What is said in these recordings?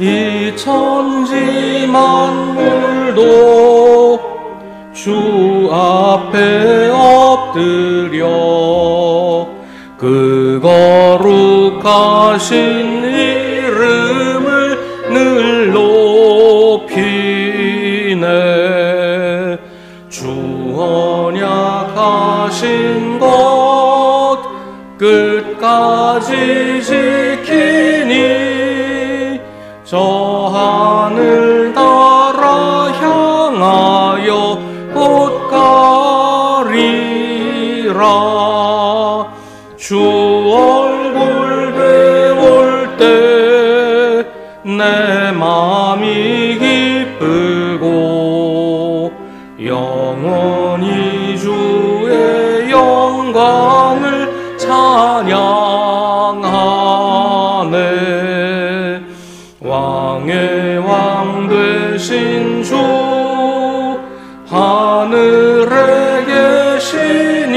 이 천지 만물도 주 앞에 엎드려 그 거룩하신 이름을 늘 높이네. 주 언약하신 것 끝까지 지키니 저 하늘 따라 향하여 곧 가리라. 주 얼굴 배울 때 내 맘이 기쁘고 영원히 주의 영광을 찬양하네. 왕의 왕 되신 주 하늘에 계시니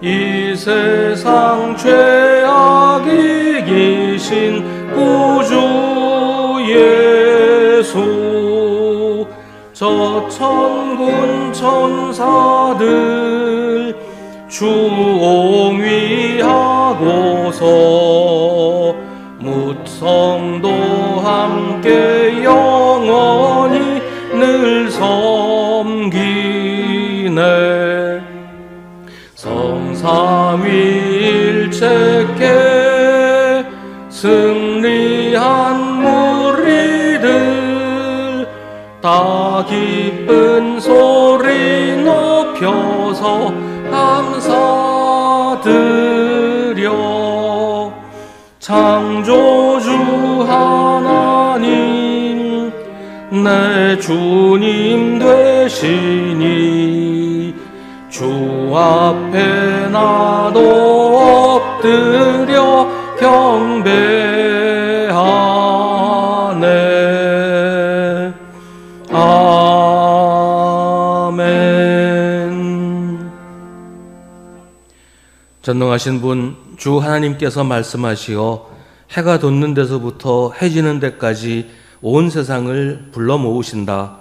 이 세상 죄악이 이기신 구주 예수. 저 천군 천사들 주 옹위하고서 묻성도 함께 영원히 늘 섬기네. 성삼위일체께 승리한 무리들 다 기쁜 소리 높여서 감사드려. 창조주 하나님 내 주님 되시니 주 앞에 나도 엎드려 경배하네. 아멘. 전능하신 분 주 하나님께서 말씀하시어 해가 돋는 데서부터 해지는 데까지 온 세상을 불러 모으신다.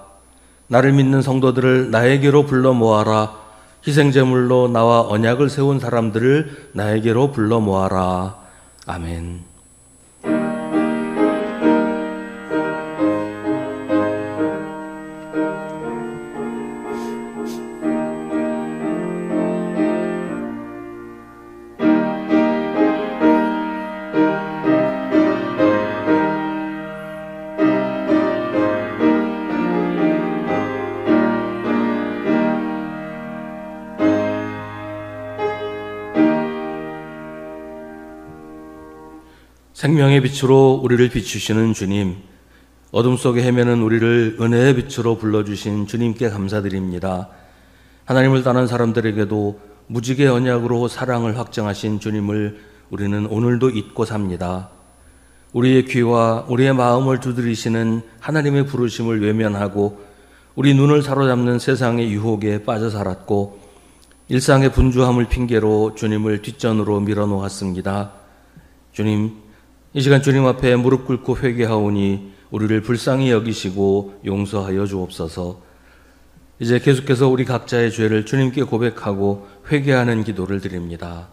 나를 믿는 성도들을 나에게로 불러 모아라. 희생제물로 나와 언약을 세운 사람들을 나에게로 불러 모아라. 아멘. 생명의 빛으로 우리를 비추시는 주님, 어둠 속에 헤매는 우리를 은혜의 빛으로 불러주신 주님께 감사드립니다. 하나님을 따르는 사람들에게도 무지개 언약으로 사랑을 확정하신 주님을 우리는 오늘도 잊고 삽니다. 우리의 귀와 우리의 마음을 두드리시는 하나님의 부르심을 외면하고 우리 눈을 사로잡는 세상의 유혹에 빠져 살았고 일상의 분주함을 핑계로 주님을 뒷전으로 밀어놓았습니다. 주님, 이 시간 주님 앞에 무릎 꿇고 회개하오니 우리를 불쌍히 여기시고 용서하여 주옵소서. 이제 계속해서 우리 각자의 죄를 주님께 고백하고 회개하는 기도를 드립니다.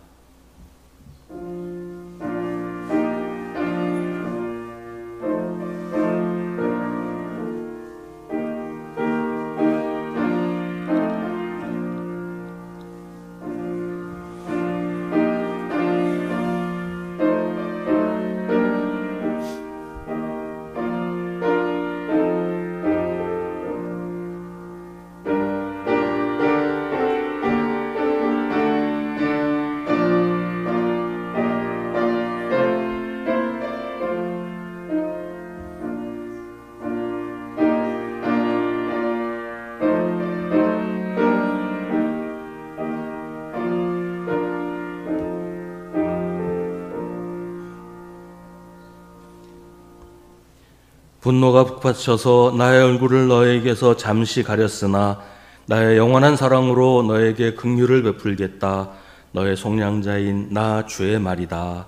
분노가 북받쳐서 나의 얼굴을 너에게서 잠시 가렸으나 나의 영원한 사랑으로 너에게 긍휼을 베풀겠다. 너의 속량자인 나 주의 말이다.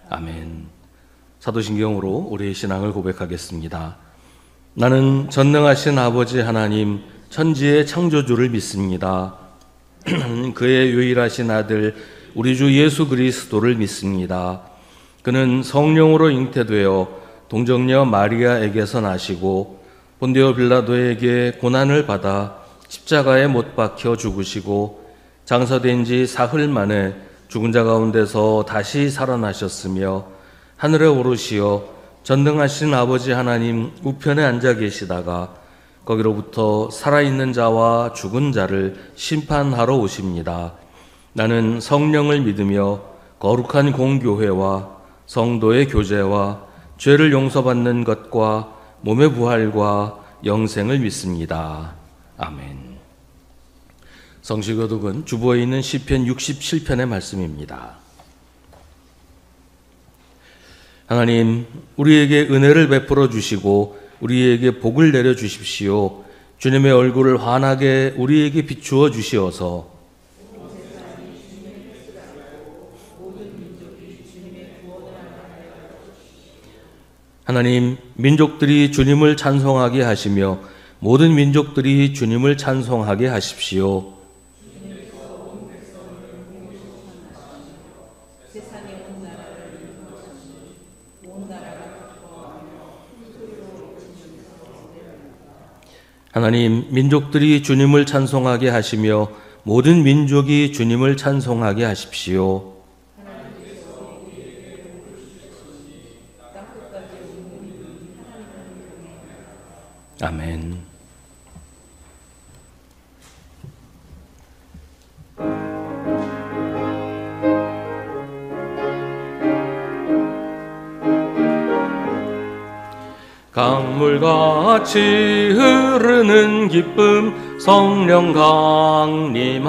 아멘. 사도신경으로 우리의 신앙을 고백하겠습니다. 나는 전능하신 아버지 하나님 천지의 창조주를 믿습니다. 그의 유일하신 아들 우리 주 예수 그리스도를 믿습니다. 그는 성령으로 잉태되어 동정녀 마리아에게서 나시고 본디오 빌라도에게 고난을 받아 십자가에 못 박혀 죽으시고 장사된 지 사흘 만에 죽은 자 가운데서 다시 살아나셨으며 하늘에 오르시어 전능하신 아버지 하나님 우편에 앉아 계시다가 거기로부터 살아있는 자와 죽은 자를 심판하러 오십니다. 나는 성령을 믿으며 거룩한 공교회와 성도의 교제와 죄를 용서받는 것과 몸의 부활과 영생을 믿습니다. 아멘. 성시교독은 주보에 있는 시편 67편의 말씀입니다. 하나님, 우리에게 은혜를 베풀어 주시고 우리에게 복을 내려 주십시오. 주님의 얼굴을 환하게 우리에게 비추어 주시어서 하나님, 민족들이 주님을 찬송하게 하시며 모든 민족들이 주님을 찬송하게 하십시오. 하나님, 민족들이 주님을 찬송하게 하시며 모든 민족이 주님을 찬송하게 하십시오. 아멘. 강물같이 흐르는 기쁨 성령 강림함이라.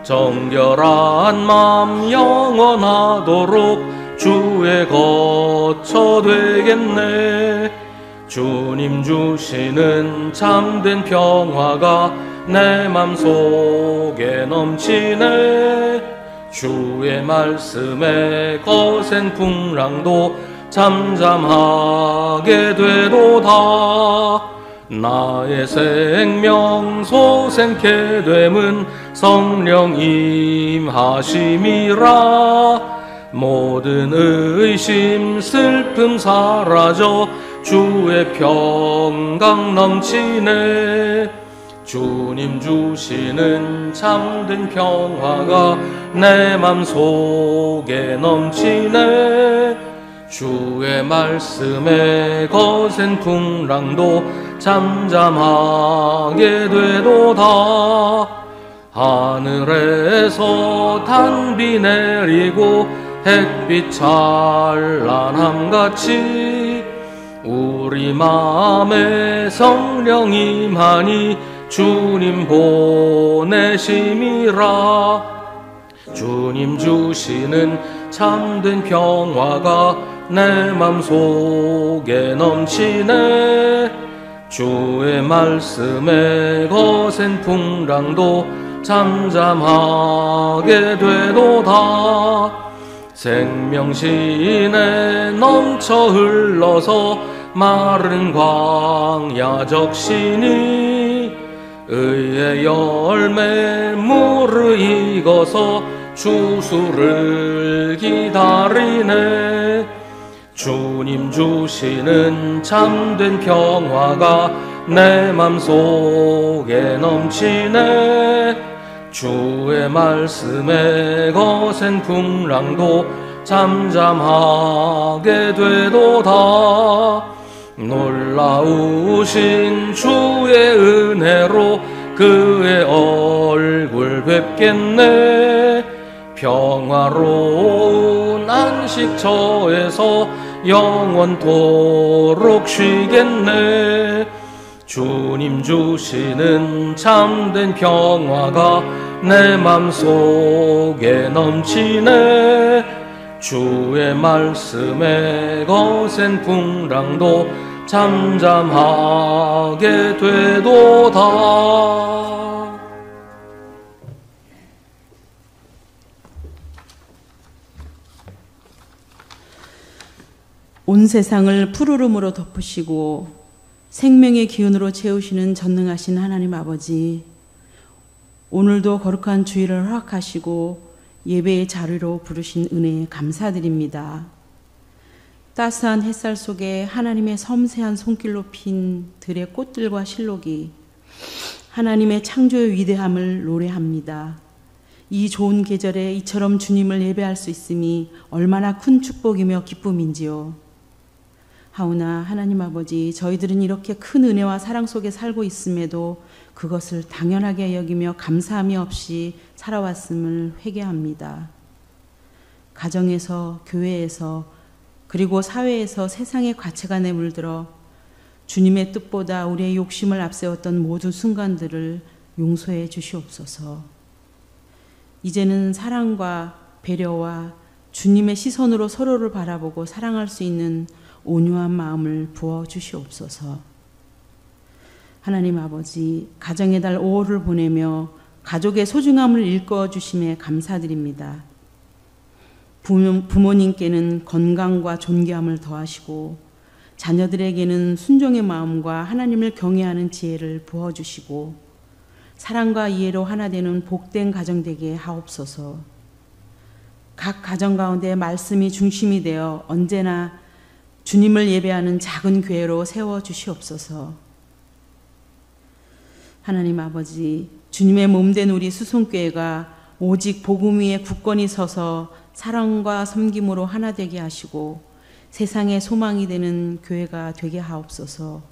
정결한 맘 영원하도록 주의 거처 되겠네. 주님 주시는 참된 평화가 내 맘속에 넘치네. 주의 말씀에 거센 풍랑도 잠잠하게 되도다. 나의 생명 소생케 됨은 성령 임하심이라. 모든 의심 슬픔 사라져 주의 평강 넘치네. 주님 주시는 참된 평화가 내 맘속에 넘치네. 주의 말씀에 거센 풍랑도 잠잠하게 되도다. 하늘에서 단비 내리고 햇빛 찬란함같이 우리 맘에 성령 임하니 주님 보내심이라. 주님 주시는 참된 평화가 내 맘속에 넘치네. 주의 말씀에 거센 풍랑도 잠잠하게 되도다. 생명신에 넘쳐 흘러서 마른 광야 적시니 의의 열매 무르익어서 추수를 기다리네. 주님 주시는 참된 평화가 내 맘속에 넘치네. 주의 말씀에 거센 풍랑도 잠잠하게 되도다. 놀라우신 주의 은혜로 그의 얼굴 뵙겠네. 평화로운 안식처에서 영원토록 쉬겠네. 주님 주시는 참된 평화가 내 맘속에 넘치네. 주의 말씀에 거센 풍랑도 잠잠하게 되도다. 온 세상을 푸르름으로 덮으시고 생명의 기운으로 채우시는 전능하신 하나님 아버지, 오늘도 거룩한 주일을 허락하시고 예배의 자리로 부르신 은혜에 감사드립니다. 따스한 햇살 속에 하나님의 섬세한 손길로 핀 들의 꽃들과 실록이 하나님의 창조의 위대함을 노래합니다. 이 좋은 계절에 이처럼 주님을 예배할 수 있음이 얼마나 큰 축복이며 기쁨인지요. 하오나 하나님 아버지, 저희들은 이렇게 큰 은혜와 사랑 속에 살고 있음에도 그것을 당연하게 여기며 감사함이 없이 살아왔음을 회개합니다. 가정에서, 교회에서, 그리고 사회에서 세상의 가치관에 물들어 주님의 뜻보다 우리의 욕심을 앞세웠던 모든 순간들을 용서해 주시옵소서. 이제는 사랑과 배려와 주님의 시선으로 서로를 바라보고 사랑할 수 있는 온유한 마음을 부어 주시옵소서. 하나님 아버지, 가정의 달 5월을 보내며 가족의 소중함을 일깨워 주심에 감사드립니다. 부모님께는 건강과 존귀함을 더하시고 자녀들에게는 순종의 마음과 하나님을 경외하는 지혜를 부어주시고 사랑과 이해로 하나 되는 복된 가정 되게 하옵소서. 각 가정 가운데 말씀이 중심이 되어 언제나 주님을 예배하는 작은 교회로 세워주시옵소서. 하나님 아버지, 주님의 몸된 우리 수송교회가 오직 복음 위에 굳건히 서서 사랑과 섬김으로 하나 되게 하시고 세상의 소망이 되는 교회가 되게 하옵소서.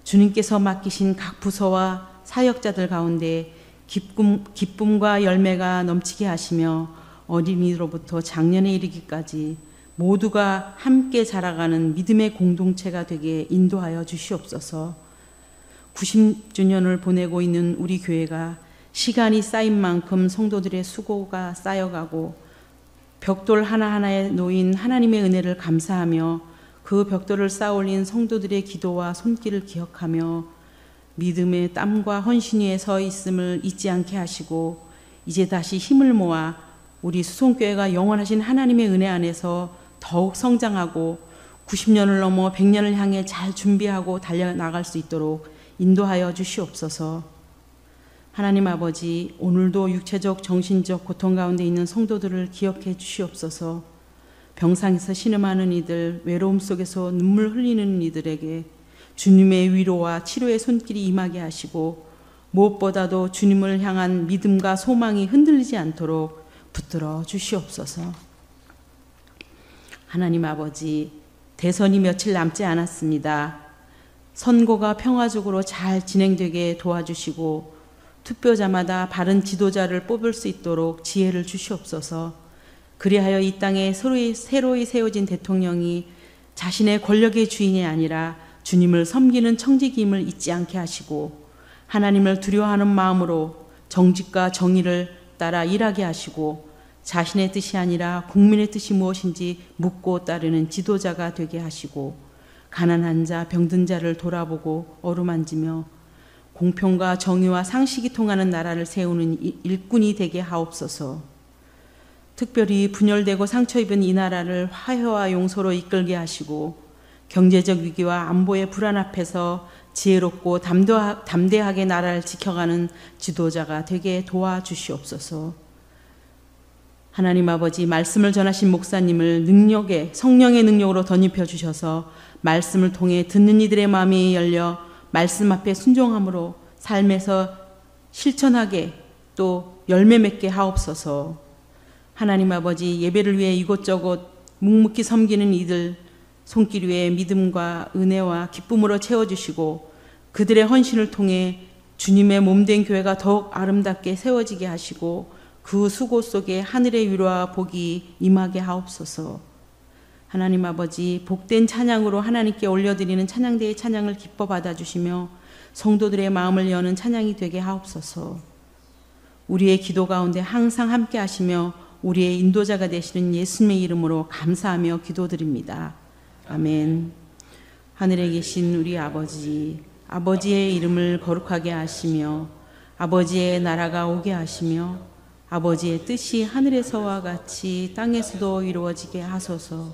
주님께서 맡기신 각 부서와 사역자들 가운데 기쁨과 열매가 넘치게 하시며 어린이로부터 장년에 이르기까지 모두가 함께 자라가는 믿음의 공동체가 되게 인도하여 주시옵소서. 90주년을 보내고 있는 우리 교회가 시간이 쌓인 만큼 성도들의 수고가 쌓여가고 벽돌 하나하나에 놓인 하나님의 은혜를 감사하며 그 벽돌을 쌓아올린 성도들의 기도와 손길을 기억하며 믿음의 땀과 헌신 위에 서 있음을 잊지 않게 하시고 이제 다시 힘을 모아 우리 수송교회가 영원하신 하나님의 은혜 안에서 더욱 성장하고 90년을 넘어 100년을 향해 잘 준비하고 달려나갈 수 있도록 인도하여 주시옵소서. 하나님 아버지, 오늘도 육체적 정신적 고통 가운데 있는 성도들을 기억해 주시옵소서. 병상에서 신음하는 이들, 외로움 속에서 눈물 흘리는 이들에게 주님의 위로와 치료의 손길이 임하게 하시고 무엇보다도 주님을 향한 믿음과 소망이 흔들리지 않도록 붙들어 주시옵소서. 하나님 아버지, 대선이 며칠 남지 않았습니다. 선거가 평화적으로 잘 진행되게 도와주시고 투표자마다 바른 지도자를 뽑을 수 있도록 지혜를 주시옵소서. 그리하여 이 땅에 새로이 세워진 대통령이 자신의 권력의 주인이 아니라 주님을 섬기는 청지기임을 잊지 않게 하시고 하나님을 두려워하는 마음으로 정직과 정의를 따라 일하게 하시고 자신의 뜻이 아니라 국민의 뜻이 무엇인지 묻고 따르는 지도자가 되게 하시고 가난한 자, 병든 자를 돌아보고 어루만지며 공평과 정의와 상식이 통하는 나라를 세우는 일꾼이 되게 하옵소서. 특별히 분열되고 상처 입은 이 나라를 화해와 용서로 이끌게 하시고 경제적 위기와 안보의 불안 앞에서 지혜롭고 담대하게 나라를 지켜가는 지도자가 되게 도와주시옵소서. 하나님 아버지, 말씀을 전하신 목사님을 성령의 능력으로 덧입혀 주셔서 말씀을 통해 듣는 이들의 마음이 열려 말씀 앞에 순종함으로 삶에서 실천하게 또 열매 맺게 하옵소서. 하나님 아버지, 예배를 위해 이곳저곳 묵묵히 섬기는 이들 손길 위에 믿음과 은혜와 기쁨으로 채워주시고 그들의 헌신을 통해 주님의 몸된 교회가 더욱 아름답게 세워지게 하시고 그 수고 속에 하늘의 위로와 복이 임하게 하옵소서. 하나님 아버지, 복된 찬양으로 하나님께 올려드리는 찬양대의 찬양을 기뻐 받아주시며 성도들의 마음을 여는 찬양이 되게 하옵소서. 우리의 기도 가운데 항상 함께 하시며 우리의 인도자가 되시는 예수님의 이름으로 감사하며 기도드립니다. 아멘. 하늘에 계신 우리 아버지, 아버지의 이름을 거룩하게 하시며 아버지의 나라가 오게 하시며 아버지의 뜻이 하늘에서와 같이 땅에서도 이루어지게 하소서.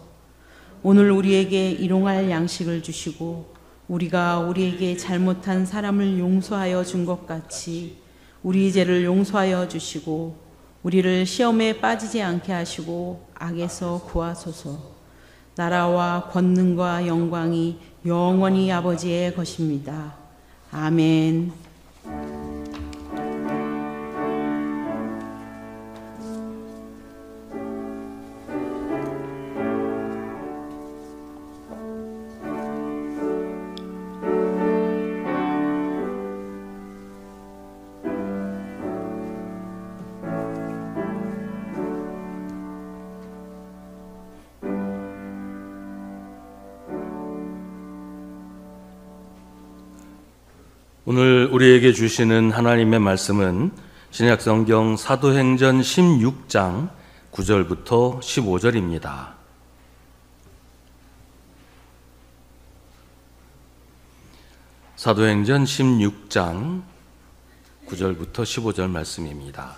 오늘 우리에게 일용할 양식을 주시고 우리가 우리에게 잘못한 사람을 용서하여 준 것 같이 우리 죄를 용서하여 주시고 우리를 시험에 빠지지 않게 하시고 악에서 구하소서. 나라와 권능과 영광이 영원히 아버지의 것입니다. 아멘. 오늘 우리에게 주시는 하나님의 말씀은 신약성경 사도행전 16장 9절부터 15절입니다. 사도행전 16장 9절부터 15절 말씀입니다.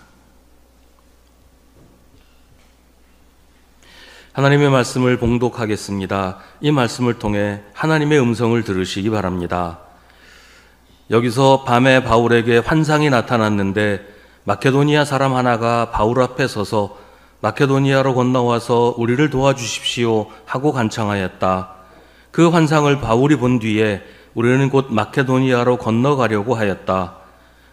하나님의 말씀을 봉독하겠습니다. 이 말씀을 통해 하나님의 음성을 들으시기 바랍니다. 여기서 밤에 바울에게 환상이 나타났는데 마케도니아 사람 하나가 바울 앞에 서서 마케도니아로 건너와서 우리를 도와주십시오 하고 간청하였다. 그 환상을 바울이 본 뒤에 우리는 곧 마케도니아로 건너가려고 하였다.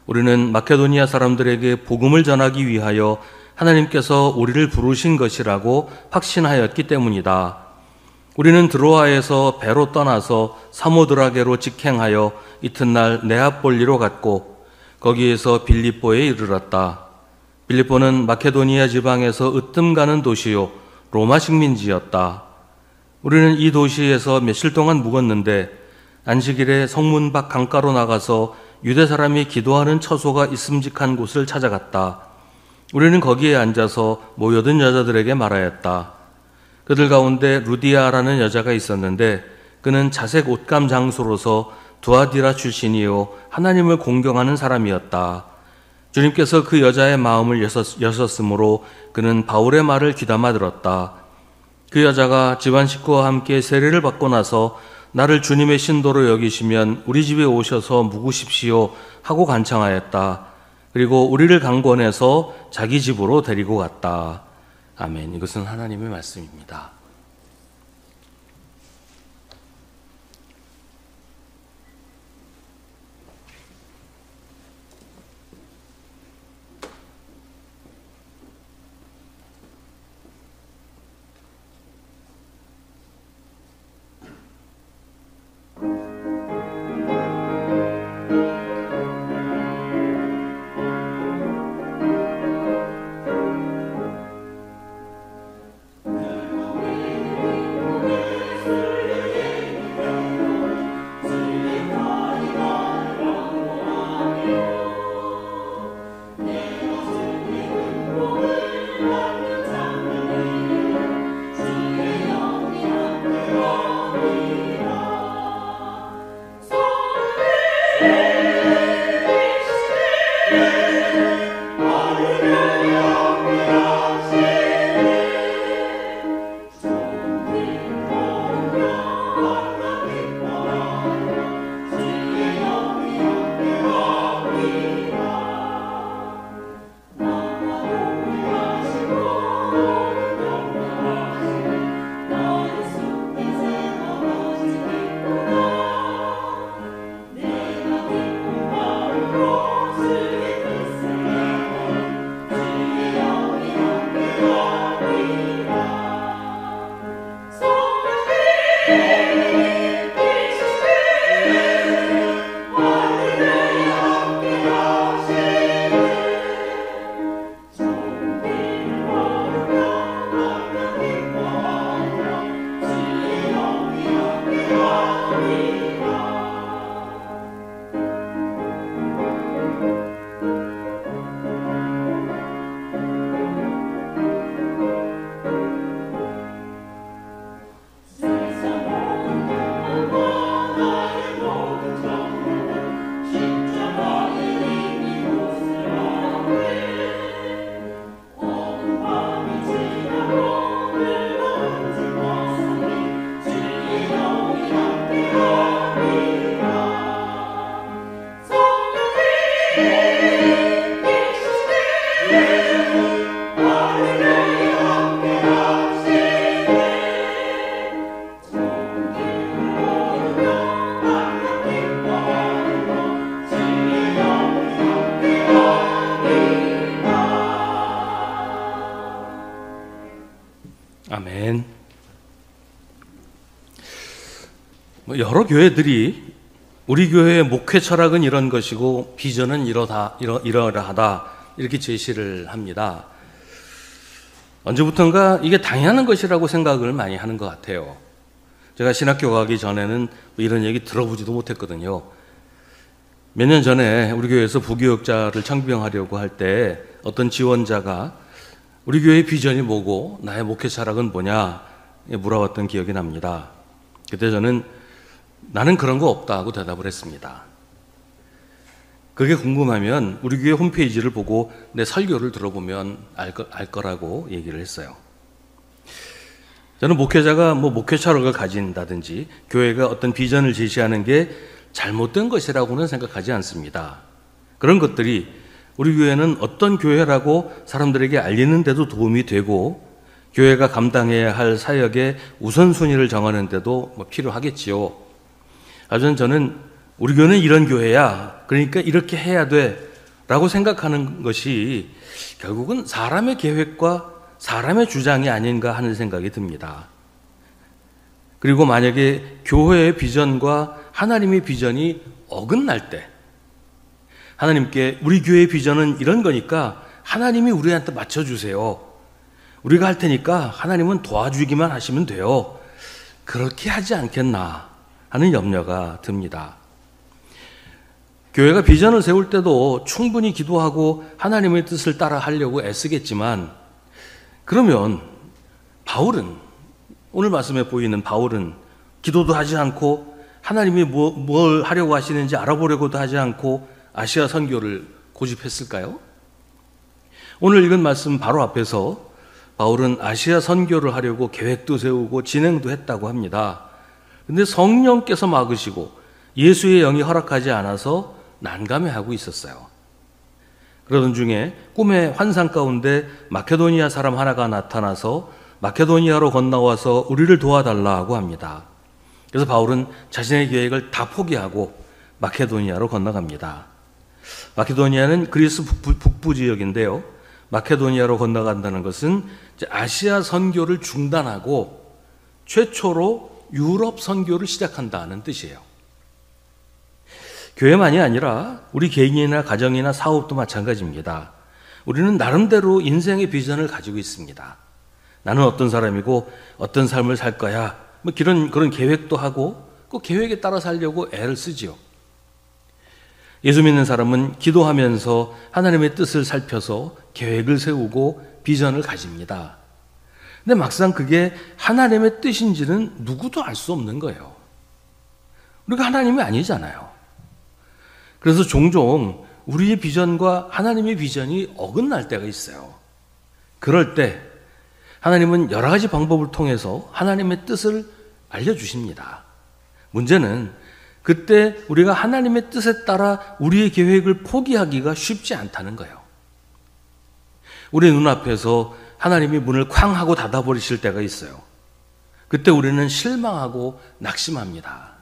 우리는 마케도니아 사람들에게 복음을 전하기 위하여 하나님께서 우리를 부르신 것이라고 확신하였기 때문이다. 우리는 드로아에서 배로 떠나서 사모드라게로 직행하여 이튿날 네아폴리로 갔고 거기에서 빌립보에 이르렀다. 빌립보는 마케도니아 지방에서 으뜸 가는 도시요 로마 식민지였다. 우리는 이 도시에서 며칠 동안 묵었는데 안식일에 성문 밖 강가로 나가서 유대 사람이 기도하는 처소가 있음직한 곳을 찾아갔다. 우리는 거기에 앉아서 모여든 여자들에게 말하였다. 그들 가운데 루디아라는 여자가 있었는데 그는 자색 옷감 장수로서 두아디라 출신이요 하나님을 공경하는 사람이었다. 주님께서 그 여자의 마음을 여셨으므로 그는 바울의 말을 귀담아 들었다. 그 여자가 집안 식구와 함께 세례를 받고 나서 나를 주님의 신도로 여기시면 우리 집에 오셔서 묵으십시오 하고 간청하였다. 그리고 우리를 강권해서 자기 집으로 데리고 갔다. 아멘. 이것은 하나님의 말씀입니다. 여러 교회들이 우리 교회의 목회 철학은 이런 것이고 비전은 이러하다 이렇게 제시를 합니다. 언제부턴가 이게 당연한 것이라고 생각을 많이 하는 것 같아요. 제가 신학교 가기 전에는 이런 얘기 들어보지도 못했거든요. 몇 년 전에 우리 교회에서 부교육자를 청빙하려고 할 때 어떤 지원자가 우리 교회의 비전이 뭐고 나의 목회 철학은 뭐냐 물어봤던 기억이 납니다. 그때 저는 나는 그런 거 없다고 대답을 했습니다. 그게 궁금하면 우리 교회 홈페이지를 보고 내 설교를 들어보면 알 거라고 얘기를 했어요. 저는 목회자가 목회 철학을 가진다든지 교회가 어떤 비전을 제시하는 게 잘못된 것이라고는 생각하지 않습니다. 그런 것들이 우리 교회는 어떤 교회라고 사람들에게 알리는 데도 도움이 되고 교회가 감당해야 할 사역의 우선순위를 정하는 데도 필요하겠지요. 하지만 저는 우리 교회는 이런 교회야, 그러니까 이렇게 해야 돼 라고 생각하는 것이 결국은 사람의 계획과 사람의 주장이 아닌가 하는 생각이 듭니다. 그리고 만약에 교회의 비전과 하나님의 비전이 어긋날 때 하나님께 우리 교회의 비전은 이런 거니까 하나님이 우리한테 맞춰주세요. 우리가 할 테니까 하나님은 도와주기만 하시면 돼요. 그렇게 하지 않겠나 하는 염려가 듭니다. 교회가 비전을 세울 때도 충분히 기도하고 하나님의 뜻을 따라 하려고 애쓰겠지만 그러면 바울은 오늘 말씀에 보이는 바울은 기도도 하지 않고 하나님이 뭘 하려고 하시는지 알아보려고도 하지 않고 아시아 선교를 고집했을까요? 오늘 읽은 말씀 바로 앞에서 바울은 아시아 선교를 하려고 계획도 세우고 진행도 했다고 합니다. 근데 성령께서 막으시고 예수의 영이 허락하지 않아서 난감해하고 있었어요. 그러던 중에 꿈의 환상 가운데 마케도니아 사람 하나가 나타나서 마케도니아로 건너와서 우리를 도와달라고 합니다. 그래서 바울은 자신의 계획을 다 포기하고 마케도니아로 건너갑니다. 마케도니아는 그리스 북부 지역인데요. 마케도니아로 건너간다는 것은 아시아 선교를 중단하고 최초로 유럽 선교를 시작한다는 뜻이에요. 교회만이 아니라 우리 개인이나 가정이나 사업도 마찬가지입니다. 우리는 나름대로 인생의 비전을 가지고 있습니다. 나는 어떤 사람이고 어떤 삶을 살 거야. 그런 계획도 하고 그 계획에 따라 살려고 애를 쓰지요. 예수 믿는 사람은 기도하면서 하나님의 뜻을 살펴서 계획을 세우고 비전을 가집니다. 근데 막상 그게 하나님의 뜻인지는 누구도 알 수 없는 거예요. 우리가 하나님이 아니잖아요. 그래서 종종 우리의 비전과 하나님의 비전이 어긋날 때가 있어요. 그럴 때 하나님은 여러 가지 방법을 통해서 하나님의 뜻을 알려주십니다. 문제는 그때 우리가 하나님의 뜻에 따라 우리의 계획을 포기하기가 쉽지 않다는 거예요. 우리 눈앞에서 하나님이 문을 쾅 하고 닫아버리실 때가 있어요. 그때 우리는 실망하고 낙심합니다.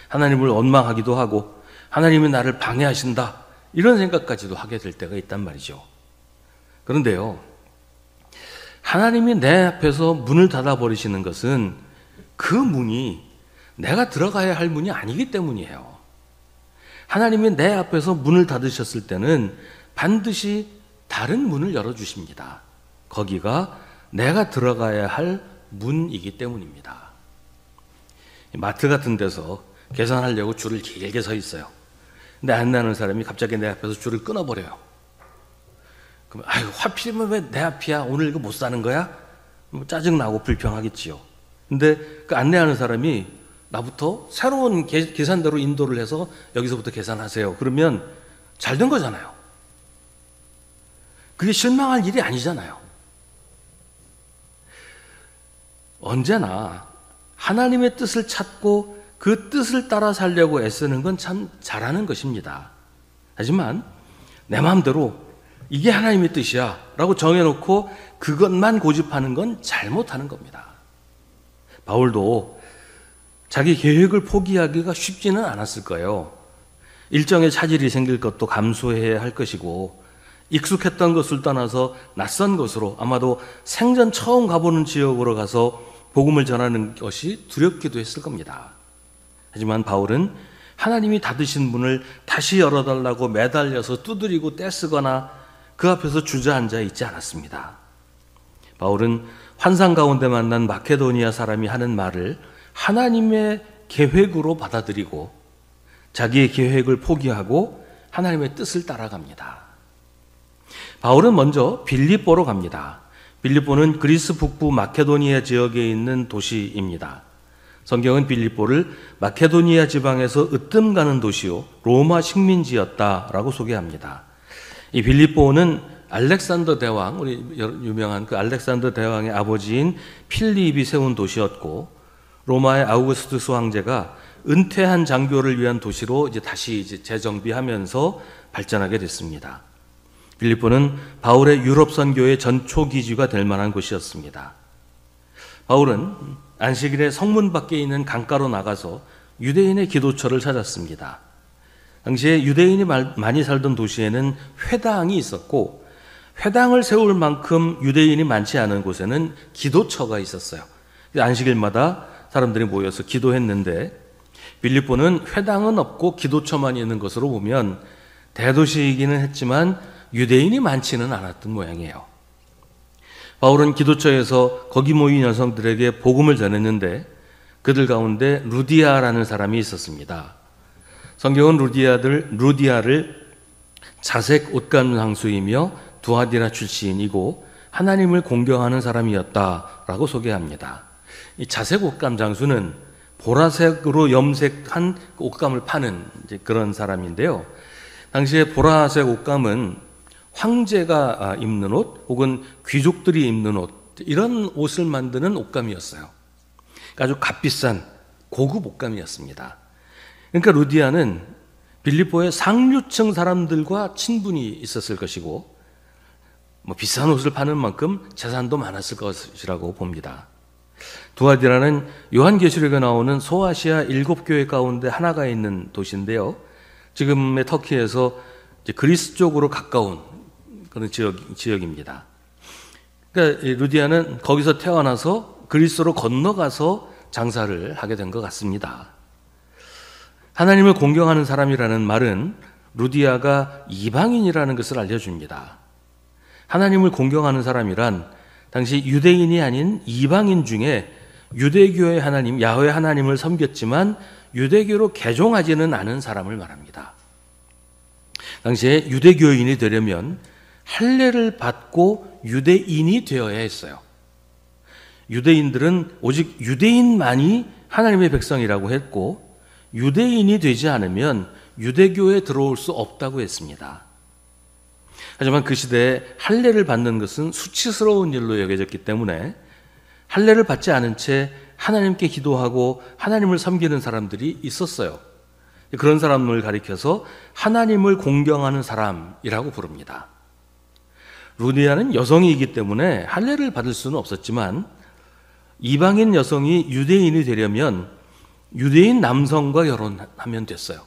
하나님을 원망하기도 하고 하나님이 나를 방해하신다 이런 생각까지도 하게 될 때가 있단 말이죠. 그런데요, 하나님이 내 앞에서 문을 닫아버리시는 것은 그 문이 내가 들어가야 할 문이 아니기 때문이에요. 하나님이 내 앞에서 문을 닫으셨을 때는 반드시 다른 문을 열어주십니다. 거기가 내가 들어가야 할 문이기 때문입니다. 마트 같은 데서 계산하려고 줄을 길게 서 있어요. 근데 안내하는 사람이 갑자기 내 앞에서 줄을 끊어버려요. 그러면 아유, 하필이면 왜 내 앞이야? 오늘 이거 못 사는 거야? 짜증나고 불평하겠지요. 근데 그 안내하는 사람이 나부터 새로운 계산대로 인도를 해서 여기서부터 계산하세요. 그러면 잘 된 거잖아요. 그게 실망할 일이 아니잖아요. 언제나 하나님의 뜻을 찾고 그 뜻을 따라 살려고 애쓰는 건 참 잘하는 것입니다. 하지만 내 마음대로 이게 하나님의 뜻이야 라고 정해놓고 그것만 고집하는 건 잘못하는 겁니다. 바울도 자기 계획을 포기하기가 쉽지는 않았을 거예요. 일정의 차질이 생길 것도 감수해야 할 것이고 익숙했던 것을 떠나서 낯선 곳으로 아마도 생전 처음 가보는 지역으로 가서 복음을 전하는 것이 두렵기도 했을 겁니다. 하지만 바울은 하나님이 닫으신 문을 다시 열어달라고 매달려서 두드리고 떼쓰거나 그 앞에서 주저앉아 있지 않았습니다. 바울은 환상 가운데 만난 마케도니아 사람이 하는 말을 하나님의 계획으로 받아들이고 자기의 계획을 포기하고 하나님의 뜻을 따라갑니다. 바울은 먼저 빌립보로 갑니다. 빌립보는 그리스 북부 마케도니아 지역에 있는 도시입니다. 성경은 빌립보를 마케도니아 지방에서 으뜸 가는 도시요 로마 식민지였다라고 소개합니다. 이 빌립보는 알렉산더 대왕, 우리 유명한 그 알렉산더 대왕의 아버지인 필립이 세운 도시였고 로마의 아우구스투스 황제가 은퇴한 장교를 위한 도시로 다시 재정비하면서 발전하게 됐습니다. 빌립보는 바울의 유럽 선교의 전초 기지가 될 만한 곳이었습니다. 바울은 안식일에 성문 밖에 있는 강가로 나가서 유대인의 기도처를 찾았습니다. 당시에 유대인이 많이 살던 도시에는 회당이 있었고 회당을 세울 만큼 유대인이 많지 않은 곳에는 기도처가 있었어요. 안식일마다 사람들이 모여서 기도했는데 빌립보는 회당은 없고 기도처만 있는 것으로 보면 대도시이기는 했지만 유대인이 많지는 않았던 모양이에요. 바울은 기도처에서 거기 모인 여성들에게 복음을 전했는데 그들 가운데 루디아라는 사람이 있었습니다. 성경은 루디아를 자색 옷감 장수이며 두아디라 출신이고 하나님을 공경하는 사람이었다라고 소개합니다. 이 자색 옷감 장수는 보라색으로 염색한 옷감을 파는 그런 사람인데요. 당시에 보라색 옷감은 황제가 입는 옷 혹은 귀족들이 입는 옷 이런 옷을 만드는 옷감이었어요. 아주 값비싼 고급 옷감이었습니다. 그러니까 루디아는 빌립보의 상류층 사람들과 친분이 있었을 것이고 비싼 옷을 파는 만큼 재산도 많았을 것이라고 봅니다. 두아디라는 요한계시록에 나오는 소아시아 7교회 가운데 하나가 있는 도시인데요. 지금의 터키에서 그리스 쪽으로 가까운 그런 지역입니다. 그러니까 루디아는 거기서 태어나서 그리스로 건너가서 장사를 하게 된 것 같습니다. 하나님을 공경하는 사람이라는 말은 루디아가 이방인이라는 것을 알려줍니다. 하나님을 공경하는 사람이란 당시 유대인이 아닌 이방인 중에 유대교의 하나님, 야훼 하나님을 섬겼지만 유대교로 개종하지는 않은 사람을 말합니다. 당시에 유대교인이 되려면 할례를 받고 유대인이 되어야 했어요. 유대인들은 오직 유대인만이 하나님의 백성이라고 했고 유대인이 되지 않으면 유대교에 들어올 수 없다고 했습니다. 하지만 그 시대에 할례를 받는 것은 수치스러운 일로 여겨졌기 때문에 할례를 받지 않은 채 하나님께 기도하고 하나님을 섬기는 사람들이 있었어요. 그런 사람을 가리켜서 하나님을 공경하는 사람이라고 부릅니다. 루디아는 여성이기 때문에 할례를 받을 수는 없었지만 이방인 여성이 유대인이 되려면 유대인 남성과 결혼하면 됐어요.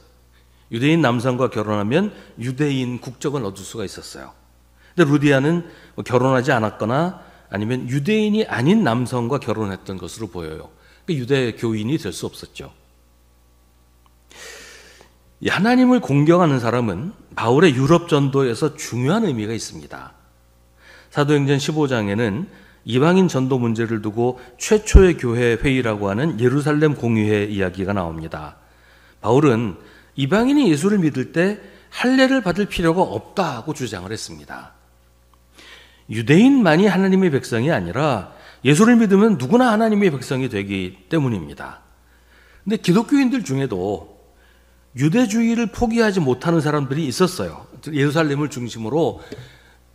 유대인 남성과 결혼하면 유대인 국적을 얻을 수가 있었어요. 근데 루디아는 결혼하지 않았거나 아니면 유대인이 아닌 남성과 결혼했던 것으로 보여요. 그러니까 유대 교인이 될 수 없었죠. 하나님을 공경하는 사람은 바울의 유럽 전도에서 중요한 의미가 있습니다. 사도행전 15장에는 이방인 전도 문제를 두고 최초의 교회 회의라고 하는 예루살렘 공의회 이야기가 나옵니다. 바울은 이방인이 예수를 믿을 때 할례를 받을 필요가 없다고 주장을 했습니다. 유대인만이 하나님의 백성이 아니라 예수를 믿으면 누구나 하나님의 백성이 되기 때문입니다. 근데 기독교인들 중에도 유대주의를 포기하지 못하는 사람들이 있었어요. 예루살렘을 중심으로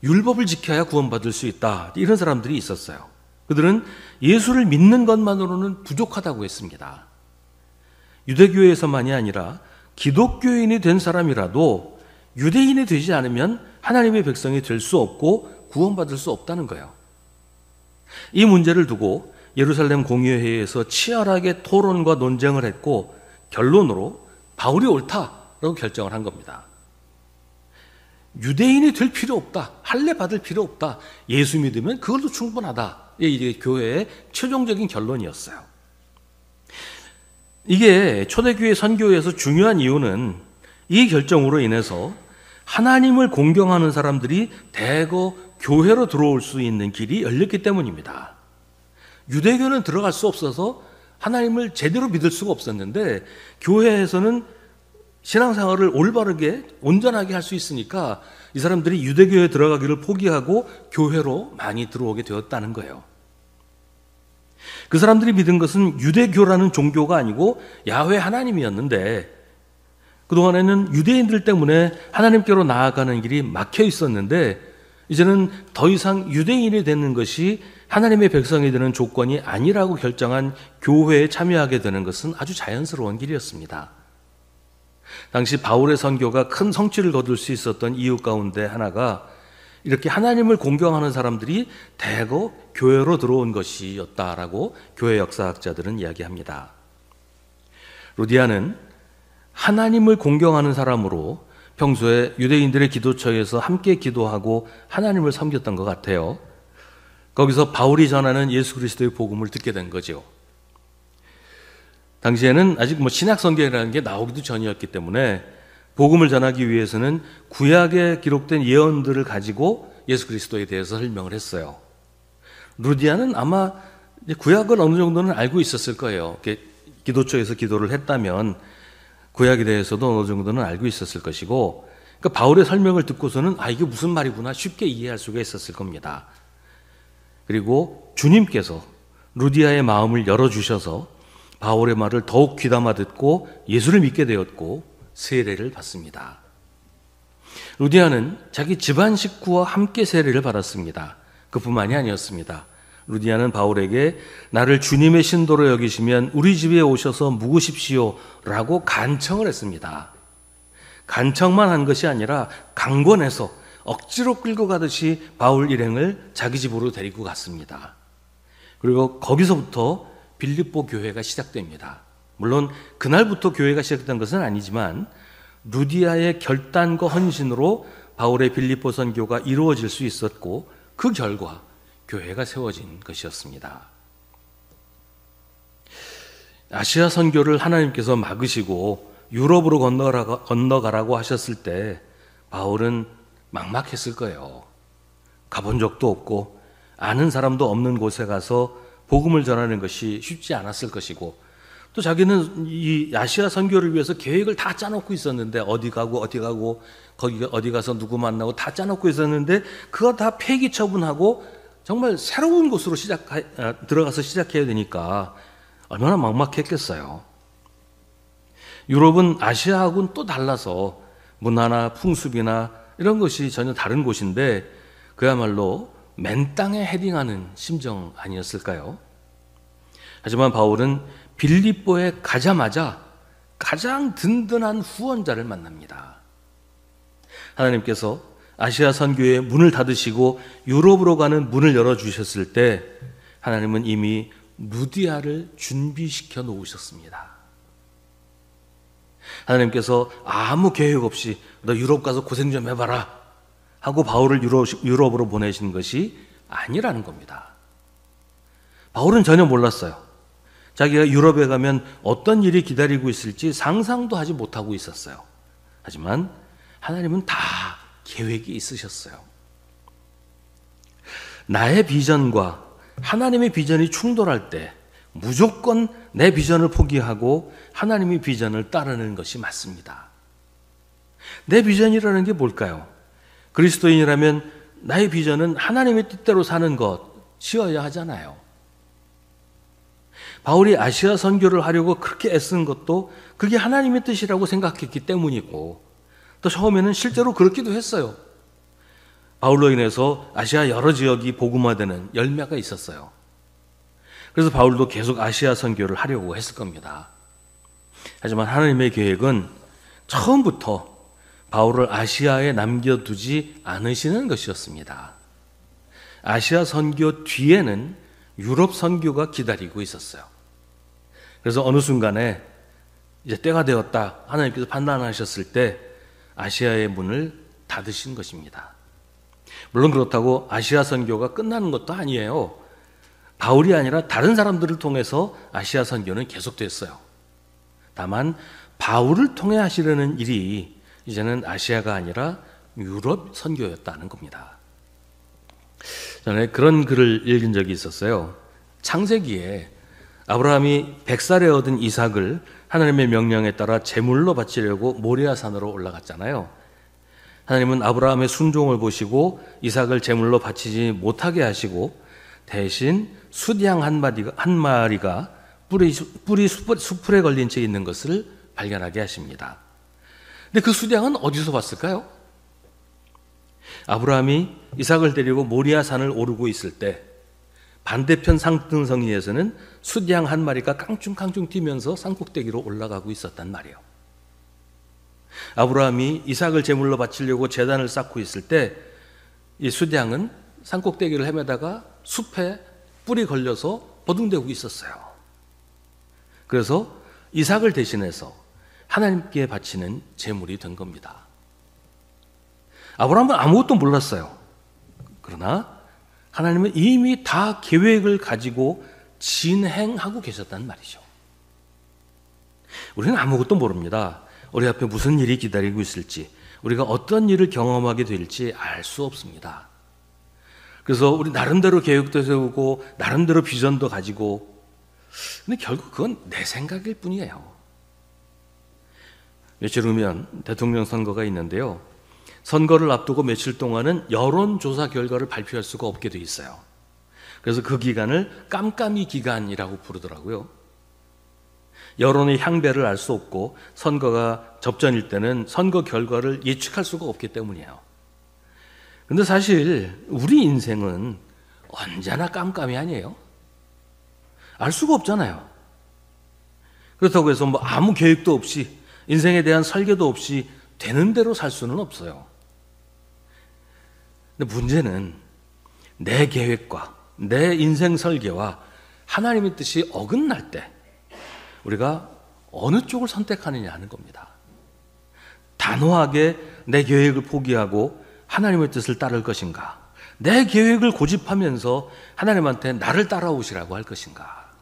율법을 지켜야 구원받을 수 있다. 이런 사람들이 있었어요. 그들은 예수를 믿는 것만으로는 부족하다고 했습니다. 유대교에서만이 아니라 기독교인이 된 사람이라도 유대인이 되지 않으면 하나님의 백성이 될 수 없고 구원받을 수 없다는 거예요. 이 문제를 두고 예루살렘 공의회에서 치열하게 토론과 논쟁을 했고 결론으로 바울이 옳다라고 결정을 한 겁니다. 유대인이 될 필요 없다. 할례 받을 필요 없다. 예수 믿으면 그걸로 충분하다. 이게 교회의 최종적인 결론이었어요. 이게 초대교회 선교에서 중요한 이유는 이 결정으로 인해서 하나님을 공경하는 사람들이 대거 교회로 들어올 수 있는 길이 열렸기 때문입니다. 유대교는 들어갈 수 없어서 하나님을 제대로 믿을 수가 없었는데 교회에서는 신앙생활을 올바르게 온전하게 할 수 있으니까 이 사람들이 유대교에 들어가기를 포기하고 교회로 많이 들어오게 되었다는 거예요. 그 사람들이 믿은 것은 유대교라는 종교가 아니고 야훼 하나님이었는데 그동안에는 유대인들 때문에 하나님께로 나아가는 길이 막혀 있었는데 이제는 더 이상 유대인이 되는 것이 하나님의 백성이 되는 조건이 아니라고 결정한 교회에 참여하게 되는 것은 아주 자연스러운 길이었습니다. 당시 바울의 선교가 큰 성취를 거둘 수 있었던 이유 가운데 하나가 이렇게 하나님을 공경하는 사람들이 대거 교회로 들어온 것이었다라고 교회 역사학자들은 이야기합니다. 루디아는 하나님을 공경하는 사람으로 평소에 유대인들의 기도처에서 함께 기도하고 하나님을 섬겼던 것 같아요. 거기서 바울이 전하는 예수 그리스도의 복음을 듣게 된 거죠. 당시에는 아직 신약 성경이라는 게 나오기도 전이었기 때문에 복음을 전하기 위해서는 구약에 기록된 예언들을 가지고 예수 그리스도에 대해서 설명을 했어요. 루디아는 아마 구약을 어느 정도는 알고 있었을 거예요. 기도처에서 기도를 했다면 구약에 대해서도 어느 정도는 알고 있었을 것이고, 그러니까 바울의 설명을 듣고서는 이게 무슨 말이구나 쉽게 이해할 수가 있었을 겁니다. 그리고 주님께서 루디아의 마음을 열어주셔서 바울의 말을 더욱 귀담아 듣고 예수를 믿게 되었고 세례를 받습니다. 루디아는 자기 집안 식구와 함께 세례를 받았습니다. 그뿐만이 아니었습니다. 루디아는 바울에게 나를 주님의 신도로 여기시면 우리 집에 오셔서 묵으십시오 라고 간청을 했습니다. 간청만 한 것이 아니라 강권해서 억지로 끌고 가듯이 바울 일행을 자기 집으로 데리고 갔습니다. 그리고 거기서부터 빌립보 교회가 시작됩니다. 물론 그날부터 교회가 시작된 것은 아니지만 루디아의 결단과 헌신으로 바울의 빌립보 선교가 이루어질 수 있었고 그 결과 교회가 세워진 것이었습니다. 아시아 선교를 하나님께서 막으시고 유럽으로 건너가라고 하셨을 때 바울은 막막했을 거예요. 가본 적도 없고 아는 사람도 없는 곳에 가서 복음을 전하는 것이 쉽지 않았을 것이고 또 자기는 이 아시아 선교를 위해서 계획을 다 짜놓고 있었는데 어디 가고 거기 어디 가서 누구 만나고 다 짜놓고 있었는데 그거 다 폐기 처분하고 정말 새로운 곳으로 들어가서 시작해야 되니까 얼마나 막막했겠어요. 유럽은 아시아하고는 또 달라서 문화나 풍습이나 이런 것이 전혀 다른 곳인데 그야말로 맨 땅에 헤딩하는 심정 아니었을까요? 하지만 바울은 빌립보에 가자마자 가장 든든한 후원자를 만납니다. 하나님께서 아시아 선교의 문을 닫으시고 유럽으로 가는 문을 열어주셨을 때 하나님은 이미 루디아를 준비시켜 놓으셨습니다. 하나님께서 아무 계획 없이 너 유럽 가서 고생 좀 해봐라 하고 바울을 유럽으로 보내신 것이 아니라는 겁니다. 바울은 전혀 몰랐어요. 자기가 유럽에 가면 어떤 일이 기다리고 있을지 상상도 하지 못하고 있었어요. 하지만 하나님은 다 계획이 있으셨어요. 나의 비전과 하나님의 비전이 충돌할 때 무조건 내 비전을 포기하고 하나님의 비전을 따르는 것이 맞습니다. 내 비전이라는 게 뭘까요? 그리스도인이라면 나의 비전은 하나님의 뜻대로 사는 것이어야 하잖아요. 바울이 아시아 선교를 하려고 그렇게 애쓴 것도 그게 하나님의 뜻이라고 생각했기 때문이고 또 처음에는 실제로 그렇기도 했어요. 바울로 인해서 아시아 여러 지역이 복음화되는 열매가 있었어요. 그래서 바울도 계속 아시아 선교를 하려고 했을 겁니다. 하지만 하나님의 계획은 처음부터 바울을 아시아에 남겨두지 않으시는 것이었습니다. 아시아 선교 뒤에는 유럽 선교가 기다리고 있었어요. 그래서 어느 순간에 이제 때가 되었다 하나님께서 판단하셨을 때 아시아의 문을 닫으신 것입니다. 물론 그렇다고 아시아 선교가 끝나는 것도 아니에요. 바울이 아니라 다른 사람들을 통해서 아시아 선교는 계속됐어요. 다만 바울을 통해 하시려는 일이 이제는 아시아가 아니라 유럽 선교였다는 겁니다. 전에 그런 글을 읽은 적이 있었어요. 창세기에 아브라함이 100살에 얻은 이삭을 하나님의 명령에 따라 제물로 바치려고 모리아산으로 올라갔잖아요. 하나님은 아브라함의 순종을 보시고 이삭을 제물로 바치지 못하게 하시고 대신 숫양 한 마리가 뿌리 수풀에 걸린 채 있는 것을 발견하게 하십니다. 근데 그 숫양은 어디서 봤을까요? 아브라함이 이삭을 데리고 모리아산을 오르고 있을 때 반대편 산등성이에서는 숫양 한 마리가 깡충깡충 뛰면서 산꼭대기로 올라가고 있었단 말이에요. 아브라함이 이삭을 제물로 바치려고 제단을 쌓고 있을 때 이 숫양은 산꼭대기를 헤매다가 숲에 뿔이 걸려서 버둥대고 있었어요. 그래서 이삭을 대신해서 하나님께 바치는 제물이 된 겁니다. 아브라함은 아무것도 몰랐어요. 그러나 하나님은 이미 다 계획을 가지고 진행하고 계셨단 말이죠. 우리는 아무것도 모릅니다. 우리 앞에 무슨 일이 기다리고 있을지, 우리가 어떤 일을 경험하게 될지 알 수 없습니다. 그래서 우리 나름대로 계획도 세우고 나름대로 비전도 가지고, 근데 결국 그건 내 생각일 뿐이에요. 며칠 후면 대통령 선거가 있는데요. 선거를 앞두고 며칠 동안은 여론조사 결과를 발표할 수가 없게 돼 있어요. 그래서 그 기간을 깜깜이 기간이라고 부르더라고요. 여론의 향배를 알 수 없고 선거가 접전일 때는 선거 결과를 예측할 수가 없기 때문이에요. 근데 사실 우리 인생은 언제나 깜깜이 아니에요? 알 수가 없잖아요. 그렇다고 해서 뭐 아무 계획도 없이 인생에 대한 설계도 없이 되는 대로 살 수는 없어요. 근데 문제는 내 계획과 내 인생 설계와 하나님의 뜻이 어긋날 때 우리가 어느 쪽을 선택하느냐 하는 겁니다. 단호하게 내 계획을 포기하고 하나님의 뜻을 따를 것인가, 내 계획을 고집하면서 하나님한테 나를 따라오시라고 할 것인가.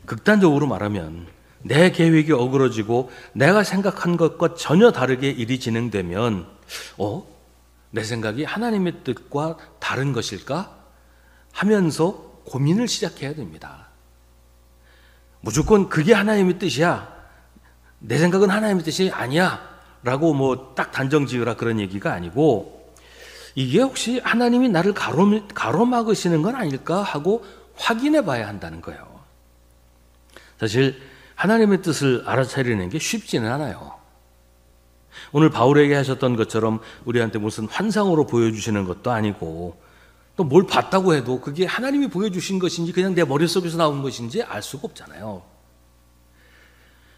극단적으로 말하면 내 계획이 어그러지고 내가 생각한 것과 전혀 다르게 일이 진행되면 내 생각이 하나님의 뜻과 다른 것일까 하면서 고민을 시작해야 됩니다. 무조건 그게 하나님의 뜻이야, 내 생각은 하나님의 뜻이 아니야 라고 뭐 딱 단정 지으라 그런 얘기가 아니고, 이게 혹시 하나님이 나를 가로막으시는 건 아닐까 하고 확인해 봐야 한다는 거예요. 사실 하나님의 뜻을 알아차리는 게 쉽지는 않아요. 오늘 바울에게 하셨던 것처럼 우리한테 무슨 환상으로 보여주시는 것도 아니고, 또 뭘 봤다고 해도 그게 하나님이 보여주신 것인지 그냥 내 머릿속에서 나온 것인지 알 수가 없잖아요.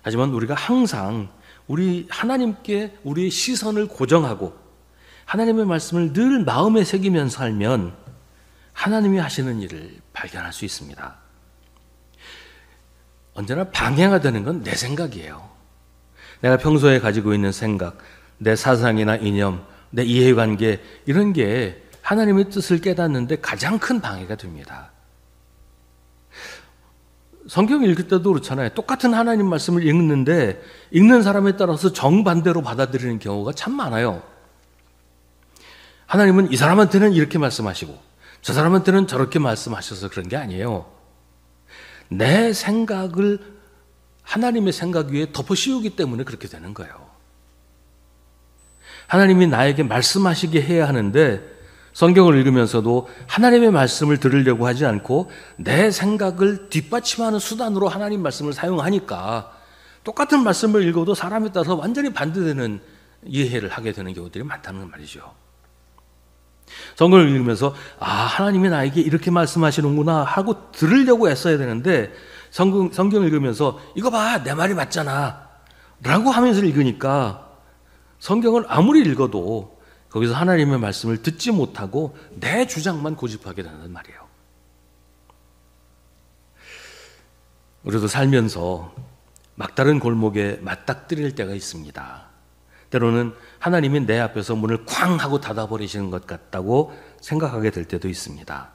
하지만 우리가 항상 우리 하나님께 우리의 시선을 고정하고 하나님의 말씀을 늘 마음에 새기면서 살면 하나님이 하시는 일을 발견할 수 있습니다. 언제나 방해가 되는 건 내 생각이에요. 내가 평소에 가지고 있는 생각, 내 사상이나 이념, 내 이해관계, 이런 게 하나님의 뜻을 깨닫는데 가장 큰 방해가 됩니다. 성경 읽을 때도 그렇잖아요. 똑같은 하나님 말씀을 읽는데 읽는 사람에 따라서 정반대로 받아들이는 경우가 참 많아요. 하나님은 이 사람한테는 이렇게 말씀하시고 저 사람한테는 저렇게 말씀하셔서 그런 게 아니에요. 내 생각을 하나님의 생각 위에 덮어 씌우기 때문에 그렇게 되는 거예요. 하나님이 나에게 말씀하시게 해야 하는데 성경을 읽으면서도 하나님의 말씀을 들으려고 하지 않고 내 생각을 뒷받침하는 수단으로 하나님 말씀을 사용하니까 똑같은 말씀을 읽어도 사람에 따라서 완전히 반대되는 이해를 하게 되는 경우들이 많다는 말이죠. 성경을 읽으면서 하나님이 나에게 이렇게 말씀하시는구나 하고 들으려고 애써야 되는데 성경 읽으면서 이거 봐, 내 말이 맞잖아 라고 하면서 읽으니까 성경을 아무리 읽어도 거기서 하나님의 말씀을 듣지 못하고 내 주장만 고집하게 된단 말이에요. 우리도 살면서 막다른 골목에 맞닥뜨릴 때가 있습니다. 때로는 하나님이 내 앞에서 문을 쾅 하고 닫아버리시는 것 같다고 생각하게 될 때도 있습니다.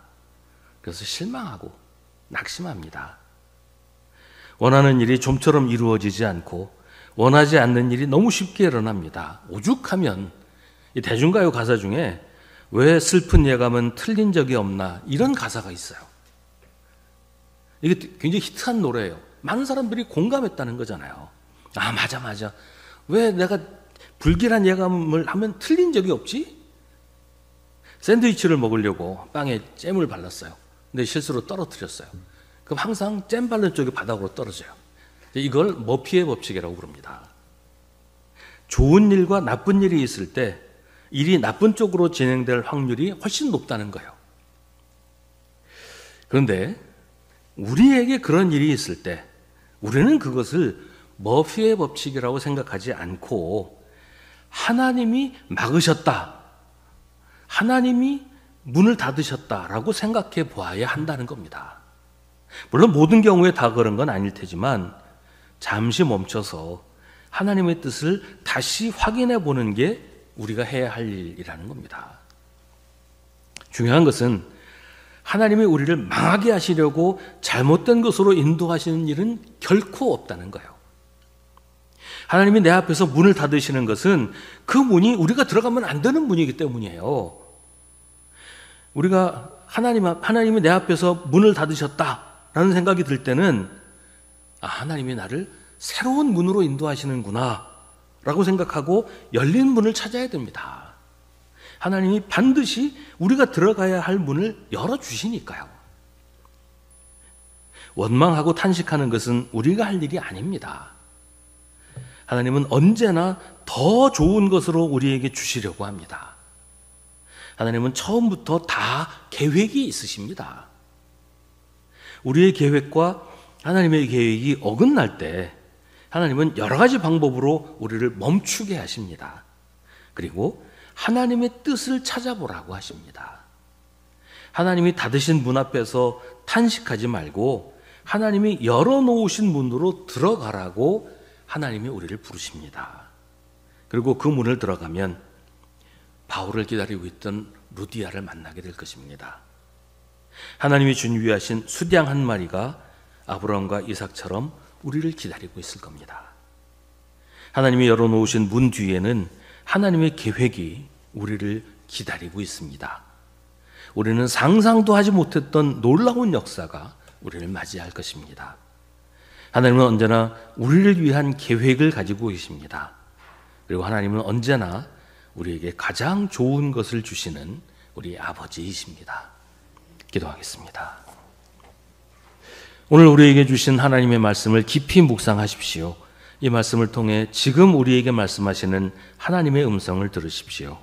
그래서 실망하고 낙심합니다. 원하는 일이 좀처럼 이루어지지 않고 원하지 않는 일이 너무 쉽게 일어납니다. 오죽하면 이 대중가요 가사 중에 왜 슬픈 예감은 틀린 적이 없나 이런 가사가 있어요. 이게 굉장히 히트한 노래예요. 많은 사람들이 공감했다는 거잖아요. 아, 맞아. 왜 내가 불길한 예감을 하면 틀린 적이 없지? 샌드위치를 먹으려고 빵에 잼을 발랐어요. 근데 실수로 떨어뜨렸어요. 그럼 항상 잼 바른 쪽이 바닥으로 떨어져요. 이걸 머피의 법칙이라고 부릅니다. 좋은 일과 나쁜 일이 있을 때 일이 나쁜 쪽으로 진행될 확률이 훨씬 높다는 거예요. 그런데 우리에게 그런 일이 있을 때 우리는 그것을 머피의 법칙이라고 생각하지 않고 하나님이 막으셨다, 하나님이 문을 닫으셨다라고 생각해 보아야 한다는 겁니다. 물론 모든 경우에 다 그런 건 아닐 테지만 잠시 멈춰서 하나님의 뜻을 다시 확인해 보는 게 우리가 해야 할 일이라는 겁니다. 중요한 것은 하나님이 우리를 망하게 하시려고 잘못된 것으로 인도하시는 일은 결코 없다는 거예요. 하나님이 내 앞에서 문을 닫으시는 것은 그 문이 우리가 들어가면 안 되는 문이기 때문이에요. 우리가 하나님이 내 앞에서 문을 닫으셨다라는 생각이 들 때는 하나님이 나를 새로운 문으로 인도하시는구나 라고 생각하고 열린 문을 찾아야 됩니다. 하나님이 반드시 우리가 들어가야 할 문을 열어주시니까요. 원망하고 탄식하는 것은 우리가 할 일이 아닙니다. 하나님은 언제나 더 좋은 것으로 우리에게 주시려고 합니다. 하나님은 처음부터 다 계획이 있으십니다. 우리의 계획과 하나님의 계획이 어긋날 때 하나님은 여러 가지 방법으로 우리를 멈추게 하십니다. 그리고 하나님의 뜻을 찾아보라고 하십니다. 하나님이 닫으신 문 앞에서 탄식하지 말고 하나님이 열어놓으신 문으로 들어가라고 하나님이 우리를 부르십니다. 그리고 그 문을 들어가면 바울을 기다리고 있던 루디아를 만나게 될 것입니다. 하나님이 준비하신 수량 한 마리가 아브라함과 이삭처럼 우리를 기다리고 있을 겁니다. 하나님이 열어놓으신 문 뒤에는 하나님의 계획이 우리를 기다리고 있습니다. 우리는 상상도 하지 못했던 놀라운 역사가 우리를 맞이할 것입니다. 하나님은 언제나 우리를 위한 계획을 가지고 계십니다. 그리고 하나님은 언제나 우리에게 가장 좋은 것을 주시는 우리 아버지이십니다. 기도하겠습니다. 오늘 우리에게 주신 하나님의 말씀을 깊이 묵상하십시오. 이 말씀을 통해 지금 우리에게 말씀하시는 하나님의 음성을 들으십시오.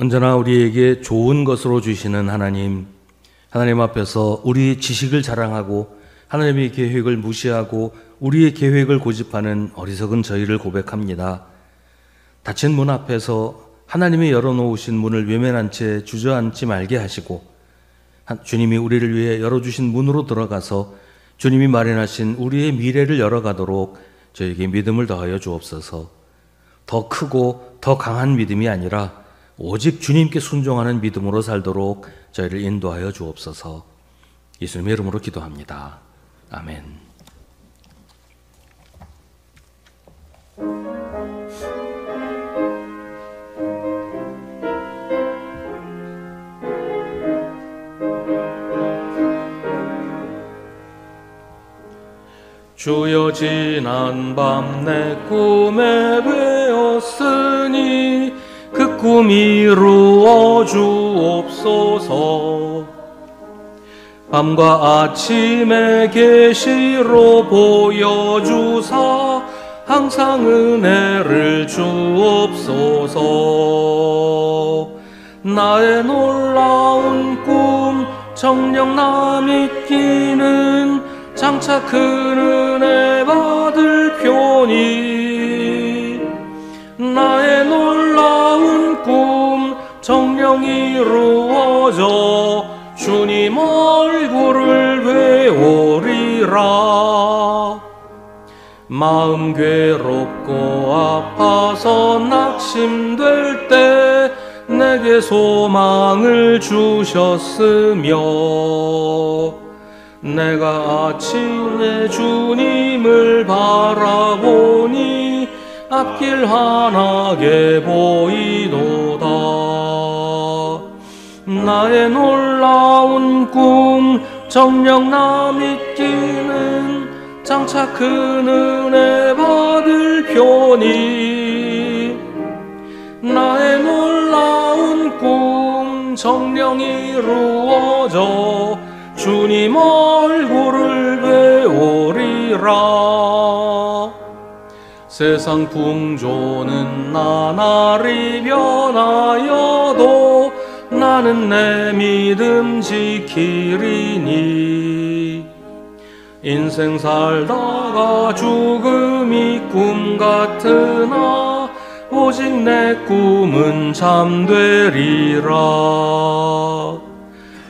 언제나 우리에게 좋은 것으로 주시는 하나님 앞에서 우리의 지식을 자랑하고 하나님의 계획을 무시하고 우리의 계획을 고집하는 어리석은 저희를 고백합니다. 닫힌 문 앞에서 하나님이 열어놓으신 문을 외면한 채 주저앉지 말게 하시고 주님이 우리를 위해 열어주신 문으로 들어가서 주님이 마련하신 우리의 미래를 열어가도록 저에게 믿음을 더하여 주옵소서. 더 크고 더 강한 믿음이 아니라 오직 주님께 순종하는 믿음으로 살도록 저희를 인도하여 주옵소서. 예수님의 이름으로 기도합니다. 아멘. 주여 지난 밤 내 꿈에 배었으니 그 꿈 이루어 주옵소서. 밤과 아침의 계시로 보여주사 항상 은혜를 주옵소서. 나의 놀라운 꿈 정녕 나 믿기는 장차 큰 은혜 받을 표니. 나의 놀라운 꿈 정녕 이루어져 주님 얼굴을 배우리라. 마음 괴롭고 아파서 낙심될 때 내게 소망을 주셨으며, 내가 아침에 주님을 바라보니 앞길 환하게 보이도다. 나의 놀라운 꿈 정녕 나 믿기는 장차 큰 은혜 받을 표니. 나의 놀라운 꿈 정녕 이루어져 주님 얼굴을 배우리라. 세상 풍조는 나날이 변하여도 나는 내 믿음 지키리니. 인생 살다가 죽음이 꿈 같으나 오직 내 꿈은 잠되리라.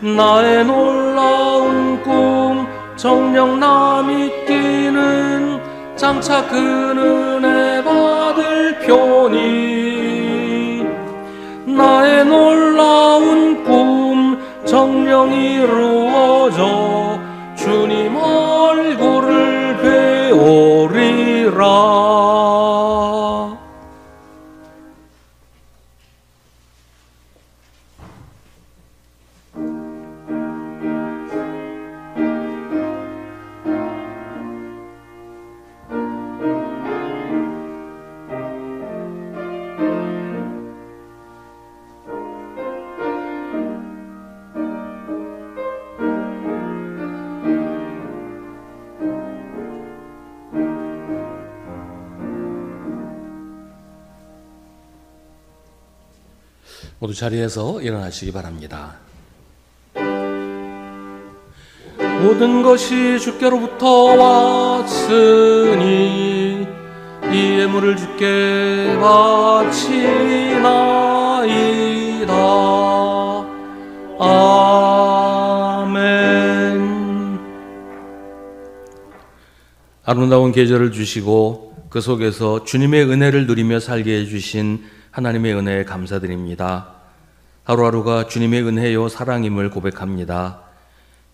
나의 놀라운 꿈 정녕 나 믿기는 장차 큰 은혜 받을 표니. 나의 놀라운 꿈 정녕 이루어져 주님 얼굴을 배우리라. 모두 자리에서 일어나시기 바랍니다. 모든 것이 주께로부터 왔으니 이 예물을 주께 바치나이다. 아멘. 아름다운 계절을 주시고 그 속에서 주님의 은혜를 누리며 살게 해주신 하나님의 은혜에 감사드립니다. 하루하루가 주님의 은혜요 사랑임을 고백합니다.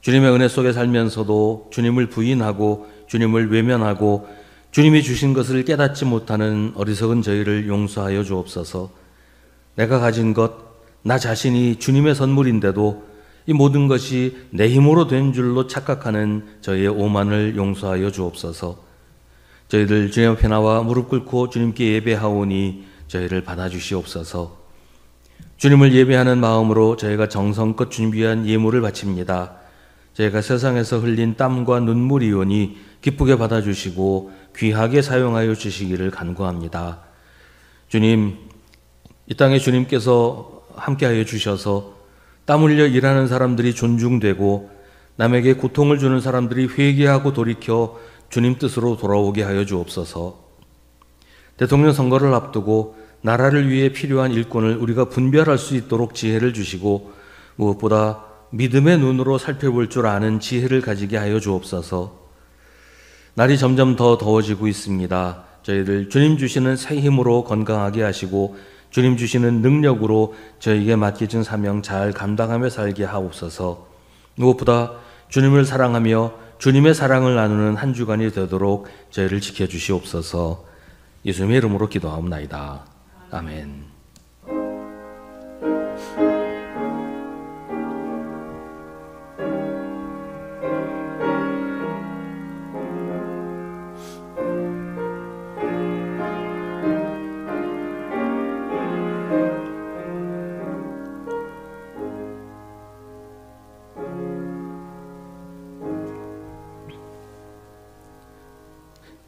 주님의 은혜 속에 살면서도 주님을 부인하고 주님을 외면하고 주님이 주신 것을 깨닫지 못하는 어리석은 저희를 용서하여 주옵소서. 내가 가진 것, 나 자신이 주님의 선물인데도 이 모든 것이 내 힘으로 된 줄로 착각하는 저희의 오만을 용서하여 주옵소서. 저희들 주님 앞에 나와 무릎 꿇고 주님께 예배하오니 저희를 받아주시옵소서. 주님을 예배하는 마음으로 저희가 정성껏 준비한 예물을 바칩니다. 저희가 세상에서 흘린 땀과 눈물이오니 기쁘게 받아주시고 귀하게 사용하여 주시기를 간구합니다. 주님, 이 땅에 주님께서 함께하여 주셔서 땀 흘려 일하는 사람들이 존중되고 남에게 고통을 주는 사람들이 회개하고 돌이켜 주님 뜻으로 돌아오게 하여 주옵소서. 대통령 선거를 앞두고 나라를 위해 필요한 일꾼을 우리가 분별할 수 있도록 지혜를 주시고 무엇보다 믿음의 눈으로 살펴볼 줄 아는 지혜를 가지게 하여 주옵소서. 날이 점점 더 더워지고 있습니다. 저희들 주님 주시는 새 힘으로 건강하게 하시고 주님 주시는 능력으로 저희에게 맡겨진 사명 잘 감당하며 살게 하옵소서. 무엇보다 주님을 사랑하며 주님의 사랑을 나누는 한 주간이 되도록 저희를 지켜주시옵소서. 예수님의 이름으로 기도하옵나이다. 아멘.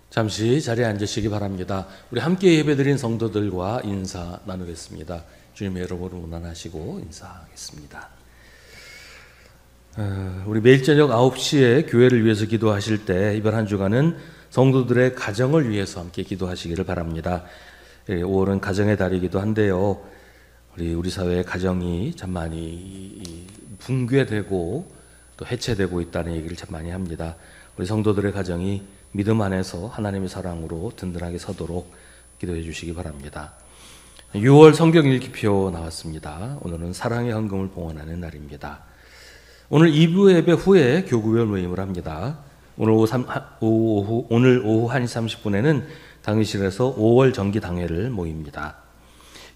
자, 잠시 자리에 앉으시기 바랍니다. 우리 함께 예배드린 성도들과 인사 나누겠습니다. 주님의 이름으로 문안하시고 인사하겠습니다. 우리 매일 저녁 9시에 교회를 위해서 기도하실 때 이번 한 주간은 성도들의 가정을 위해서 함께 기도하시기를 바랍니다. 5월은 가정의 달이기도 한데요. 우리 사회의 가정이 참 많이 붕괴되고 또 해체되고 있다는 얘기를 참 많이 합니다. 우리 성도들의 가정이 믿음 안에서 하나님의 사랑으로 든든하게 서도록 기도해 주시기 바랍니다. 6월 성경 읽기표 나왔습니다. 오늘은 사랑의 헌금을 봉헌하는 날입니다. 오늘 2부 예배 후에 교구별 모임을 합니다. 오늘 오후 1시 30분에는 당의실에서 5월 정기 당회를 모입니다.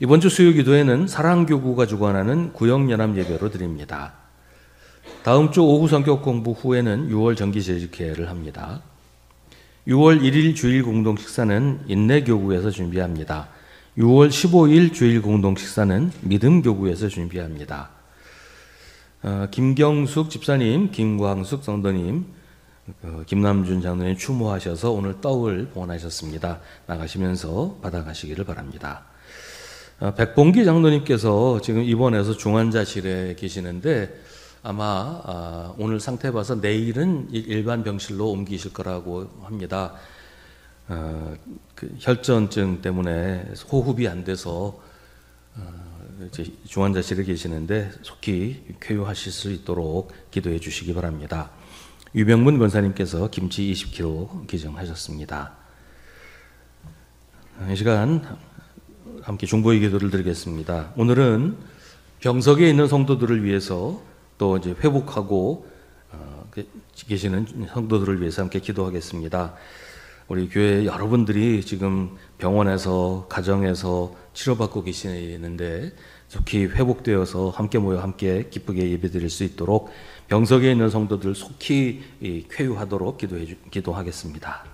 이번 주 수요 기도회는 사랑교구가 주관하는 구역연합 예배로 드립니다. 다음 주 오후 성격 공부 후에는 6월 정기 재직회를 합니다. 6월 1일 주일 공동 식사는 인내교구에서 준비합니다. 6월 15일 주일 공동 식사는 믿음교구에서 준비합니다. 김경숙 집사님, 김광숙 성도님, 김남준 장로님 추모하셔서 오늘 떡을 봉헌하셨습니다. 나가시면서 받아가시기를 바랍니다. 백봉기 장로님께서 지금 입원해서 중환자실에 계시는데 아마 오늘 상태 봐서 내일은 일반 병실로 옮기실 거라고 합니다. 혈전증 때문에 호흡이 안 돼서 이제 중환자실에 계시는데 속히 쾌유하실 수 있도록 기도해 주시기 바랍니다. 유병문 권사님께서 김치 20kg 기증하셨습니다. 이 시간 함께 중보의 기도를 드리겠습니다. 오늘은 병석에 있는 성도들을 위해서 또 이제 회복하고 계시는 성도들을 위해서 함께 기도하겠습니다. 우리 교회 여러분들이 지금 병원에서 가정에서 치료받고 계시는데 속히 회복되어서 함께 모여 함께 기쁘게 예배드릴 수 있도록 병석에 있는 성도들 속히 쾌유하도록 기도하겠습니다.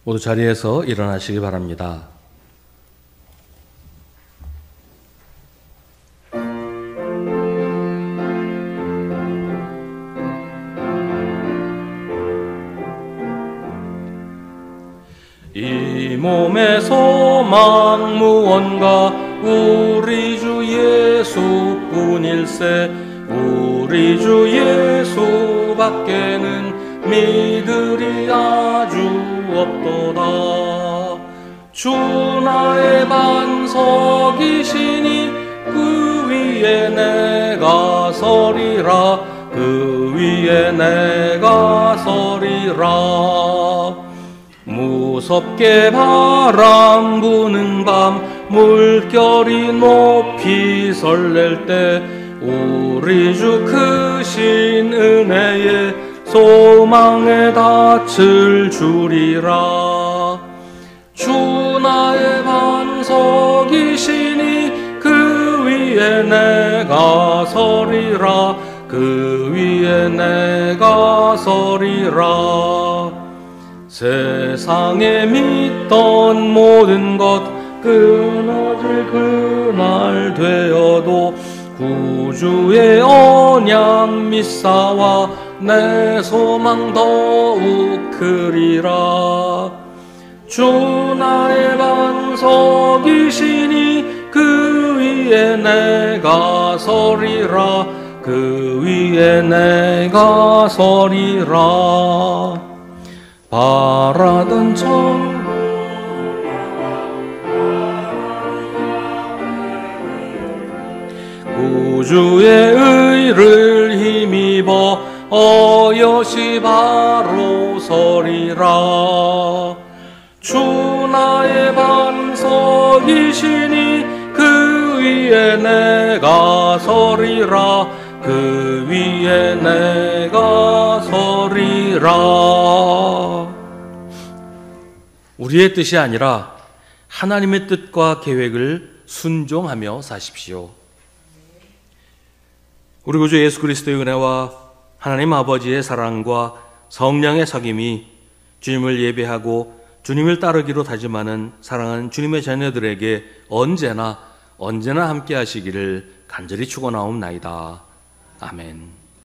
모두 자리에서 일어나시기 바랍니다. 이 몸의 소망 무언가 우리 주 예수뿐일세. 우리 주 예수밖에는 믿으리 아주 없도다. 주 나의 반석이시니 그 위에 내가 서리라. 그 위에 내가 서리라. 무섭게 바람 부는 밤 물결이 높이 설렐 때 우리 주 크신 은혜에 소망에 닻을 주리라. 주 나의 반석이시니 그 위에 내가 서리라. 그 위에 내가 서리라. 세상에 믿던 모든 것 끊어질 그날 되어도 구주의 언약 믿사와 내 소망 더욱 크리라. 주 나의 반석이시니 그 위에 내가 서리라. 그 위에 내가 서리라. 바라던 천국 구주의 의를 힘입어 어여시 바로 서리라. 주 나의 반석이시니 그 위에 내가 서리라. 그 위에 내가 서리라. 우리의 뜻이 아니라 하나님의 뜻과 계획을 순종하며 사십시오. 우리 구주 예수 그리스도의 은혜와 하나님 아버지의 사랑과 성령의 사귐이 주님을 예배하고 주님을 따르기로 다짐하는 사랑하는 주님의 자녀들에게 언제나 함께 하시기를 간절히 축원하옵나이다. 아멘.